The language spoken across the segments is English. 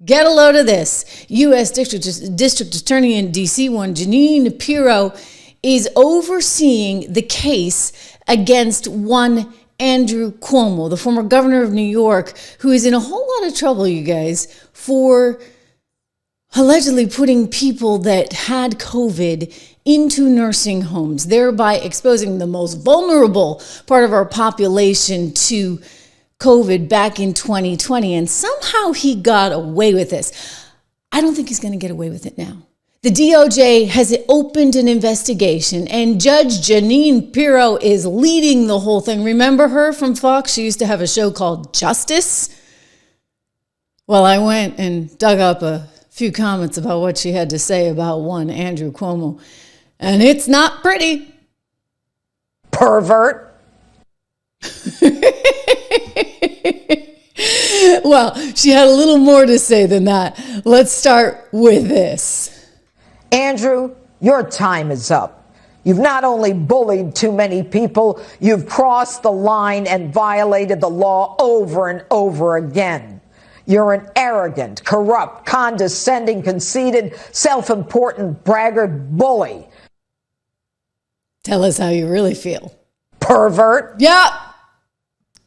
Get a load of this. U.S. District Attorney in D.C., one Jeanine Pirro, is overseeing the case against one Andrew Cuomo, the former governor of New York, who is in a whole lot of trouble, you guys, for allegedly putting people that had COVID into nursing homes, thereby exposing the most vulnerable part of our population to COVID back in 2020. And somehow he got away with this. I don't think he's going to get away with it now. The DOJ has opened an investigation, and Judge Jeanine Pirro is leading the whole thing. Remember her from Fox? She used to have a show called Justice. Well, I went and dug up a few comments about what she had to say about one Andrew Cuomo, and it's not pretty. Pervert. Well, she had a little more to say than that. Let's start with this. Andrew, your time is up. You've not only bullied too many people, you've crossed the line and violated the law over and over again. You're an arrogant, corrupt, condescending, conceited, self-important braggart bully. Tell us how you really feel. Pervert. Yeah,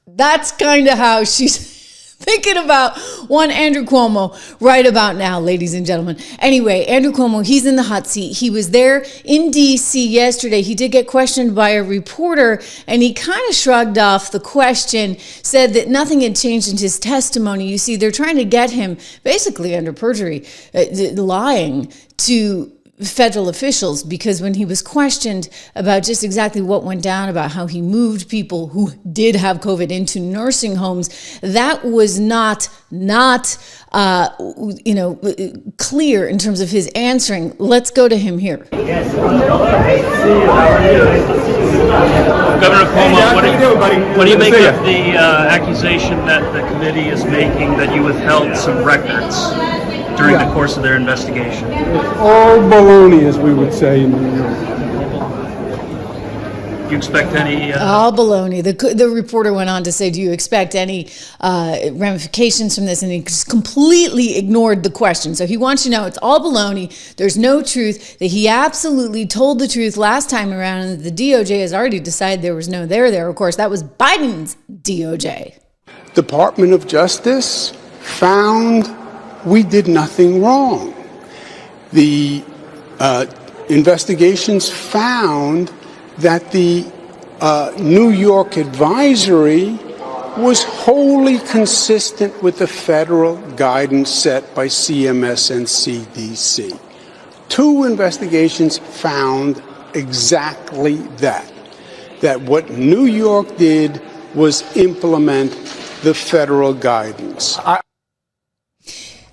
that's kind of how she's thinking about one Andrew Cuomo right about now, ladies and gentlemen. Anyway, Andrew Cuomo, he's in the hot seat. He was there in D.C. yesterday. He did get questioned by a reporter, and he kind of shrugged off the question, said that nothing had changed in his testimony. You see, they're trying to get him basically under perjury, lying to federal officials, because when he was questioned about just exactly what went down, about how he moved people who did have COVID into nursing homes, that was not clear in terms of his answering. Let's go to him here. Yes. Governor Cuomo, what do you make of the accusation that the committee is making that you withheld some records during the course of their investigation? All baloney, as we would say in New York. Do you expect any... All baloney. The reporter went on to say, do you expect any ramifications from this? And he just completely ignored the question. So he wants you to know it's all baloney. There's no truth. That he absolutely told the truth last time around, and the DOJ has already decided there was no there. Of course, that was Biden's DOJ. Department of Justice found we did nothing wrong. The investigations found that the New York advisory was wholly consistent with the federal guidance set by CMS and CDC. Two investigations found exactly that what New York did was implement the federal guidance.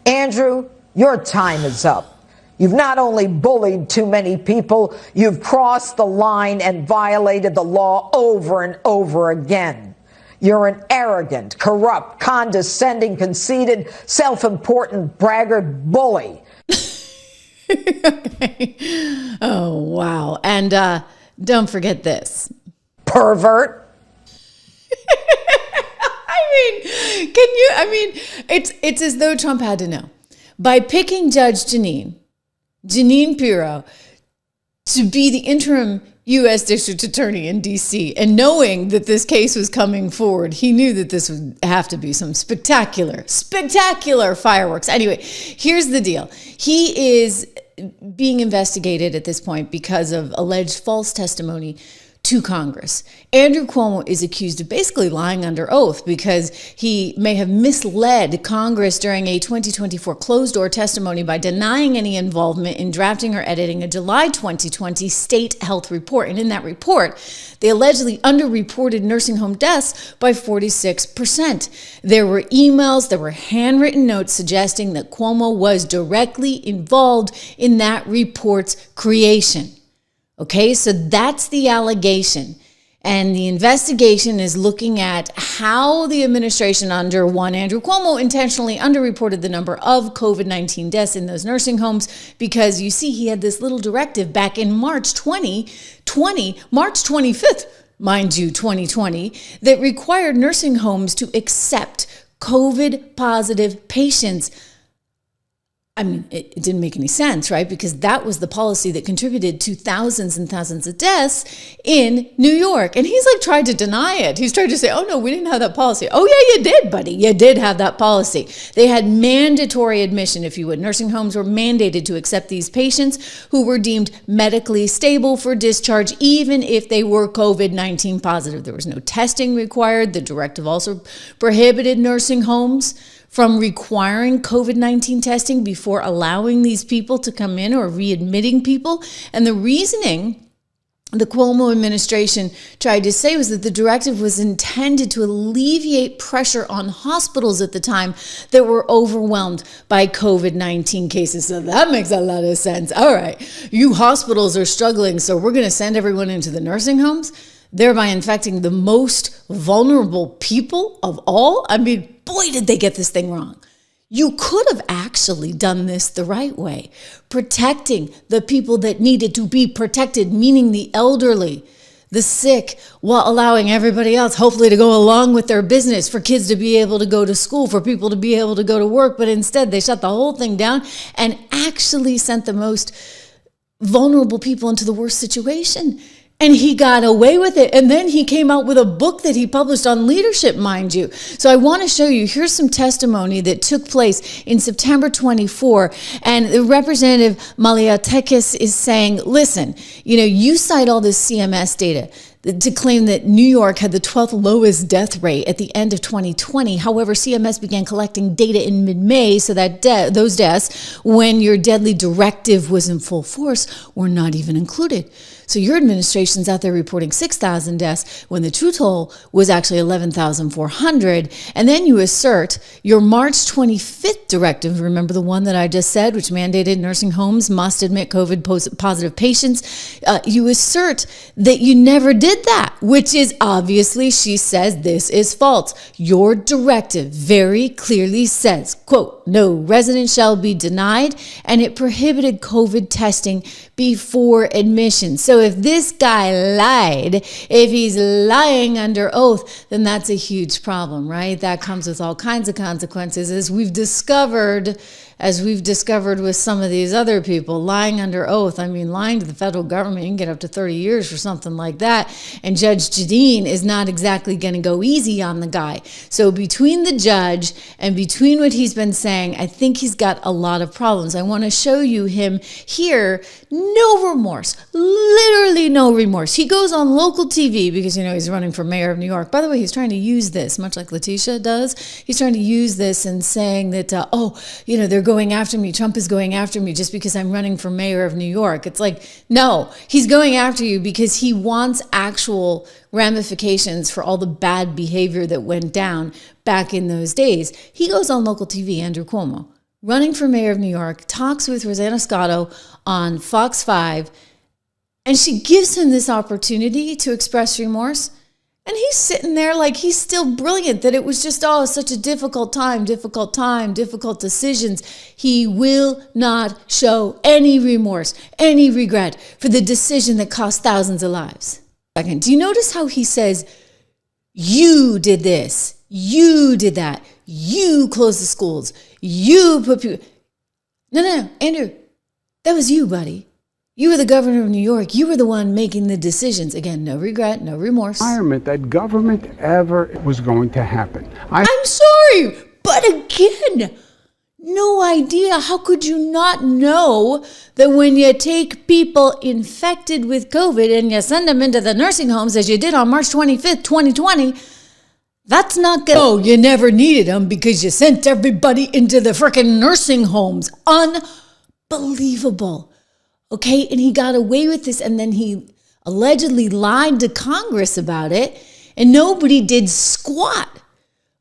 Andrew, your time is up. You've not only bullied too many people, you've crossed the line and violated the law over and over again. You're an arrogant, corrupt, condescending, conceited, self-important braggart bully. Okay. Oh, wow. And don't forget this. Pervert. It's as though Trump had to know. By picking Judge Jeanine Pirro to be the interim U.S. District Attorney in D.C., and knowing that this case was coming forward, he knew that this would have to be some spectacular fireworks. Anyway, here's the deal. He is being investigated at this point because of alleged false testimony to Congress. Andrew Cuomo is accused of basically lying under oath because he may have misled Congress during a 2024 closed-door testimony by denying any involvement in drafting or editing a July 2020 state health report. And in that report, they allegedly underreported nursing home deaths by 46%. There were emails, there were handwritten notes suggesting that Cuomo was directly involved in that report's creation. Okay, so that's the allegation. And the investigation is looking at how the administration under one Andrew Cuomo intentionally underreported the number of COVID-19 deaths in those nursing homes, because you see, he had this little directive back in March 2020, March 25th, mind you, 2020, that required nursing homes to accept COVID positive patients. I mean, it didn't make any sense, right? Because that was the policy that contributed to thousands and thousands of deaths in New York. And he's like tried to deny it. He's tried to say, oh no, we didn't have that policy. Oh yeah, you did, buddy. You did have that policy. They had mandatory admission, if you would. Nursing homes were mandated to accept these patients who were deemed medically stable for discharge, even if they were COVID-19 positive. There was no testing required. The directive also prohibited nursing homes from requiring COVID-19 testing before allowing these people to come in or readmitting people. And the reasoning the Cuomo administration tried to say was that the directive was intended to alleviate pressure on hospitals at the time that were overwhelmed by COVID-19 cases. So that makes a lot of sense. All right, you hospitals are struggling, so we're going to send everyone into the nursing homes, thereby infecting the most vulnerable people of all. I mean, boy, did they get this thing wrong. You could have actually done this the right way, protecting the people that needed to be protected, meaning the elderly, the sick, while allowing everybody else hopefully to go along with their business, for kids to be able to go to school, for people to be able to go to work. But instead, they shut the whole thing down and actually sent the most vulnerable people into the worst situation. And he got away with it. And then he came out with a book that he published on leadership, mind you. So I want to show you, here's some testimony that took place in September 24. And the Representative Maliatekis is saying, listen, you cite all this CMS data to claim that New York had the 12th lowest death rate at the end of 2020. However, CMS began collecting data in mid-May, so that those deaths, when your deadly directive was in full force, were not even included. So your administration's out there reporting 6,000 deaths when the true toll was actually 11,400. And then you assert your March 25th directive, remember the one that I just said, which mandated nursing homes must admit COVID positive patients. You assert that you never did that, which is obviously, she says, this is false. Your directive very clearly says, quote, no resident shall be denied, and it prohibited COVID testing before admission. So if this guy lied, if he's lying under oath, then that's a huge problem, right? That comes with all kinds of consequences, as we've discovered with some of these other people, lying under oath. I mean, lying to the federal government, you can get up to 30 years for something like that. And Judge Jeanine is not exactly going to go easy on the guy. So between the judge and between what he's been saying, I think he's got a lot of problems. I want to show you him here. No remorse, literally no remorse. He goes on local TV because, he's running for mayor of New York. By the way, he's trying to use this, much like Letitia does. He's trying to use this and saying that, they're going after me. Trump is going after me just because I'm running for mayor of New York. It's like, no, he's going after you because he wants actual ramifications for all the bad behavior that went down back in those days. He goes on local TV, Andrew Cuomo, running for mayor of New York, talks with Rosanna Scotto on Fox 5, and she gives him this opportunity to express remorse. And he's sitting there like he's still brilliant, that it was just, such a difficult time, difficult decisions. He will not show any remorse, any regret for the decision that cost thousands of lives. Second, do you notice how he says, you did this, you did that, you closed the schools, you put people... No, Andrew, that was you, buddy. You were the governor of New York. You were the one making the decisions. Again, no regret, no remorse. Environment that government ever was going to happen. I'm sorry, but again, no idea. How could you not know that when you take people infected with COVID and you send them into the nursing homes, as you did on March 25th, 2020, that's not good. Oh, you never needed them because you sent everybody into the frickin' nursing homes. Unbelievable. Okay, and he got away with this, and then he allegedly lied to Congress about it, and nobody did squat.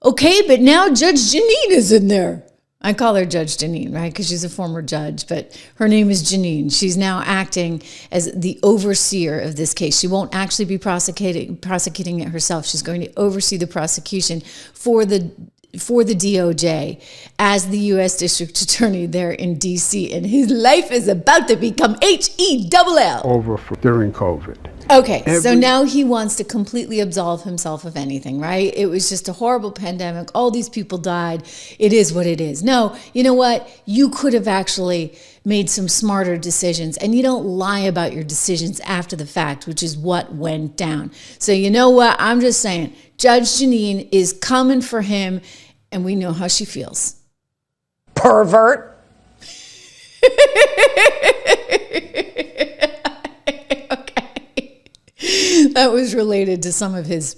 Okay, but now Judge Jeanine is in there. I call her Judge Jeanine, right? Because she's a former judge, but her name is Jeanine. She's now acting as the overseer of this case. She won't actually be prosecuting it herself. She's going to oversee the prosecution for the DOJ as the U.S. District Attorney there in D.C. And his life is about to become HELL. During COVID. Okay, so now he wants to completely absolve himself of anything, right? It was just a horrible pandemic. All these people died. It is what it is. No, you know what? You could have actually made some smarter decisions, and you don't lie about your decisions after the fact, which is what went down. So you know what? I'm just saying, Judge Jeanine is coming for him, and we know how she feels. Pervert. That was related to some of his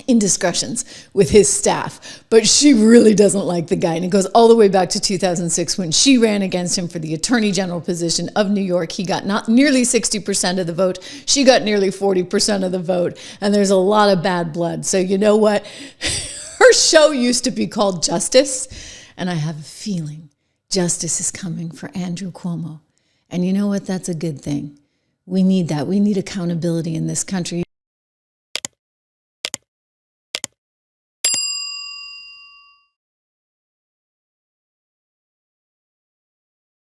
indiscretions with his staff, but she really doesn't like the guy. And it goes all the way back to 2006 when she ran against him for the attorney general position of New York. He got not nearly 60% of the vote. She got nearly 40% of the vote. And there's a lot of bad blood. So you know what? Her show used to be called Justice. And I have a feeling justice is coming for Andrew Cuomo. And you know what? That's a good thing. We need that. We need accountability in this country.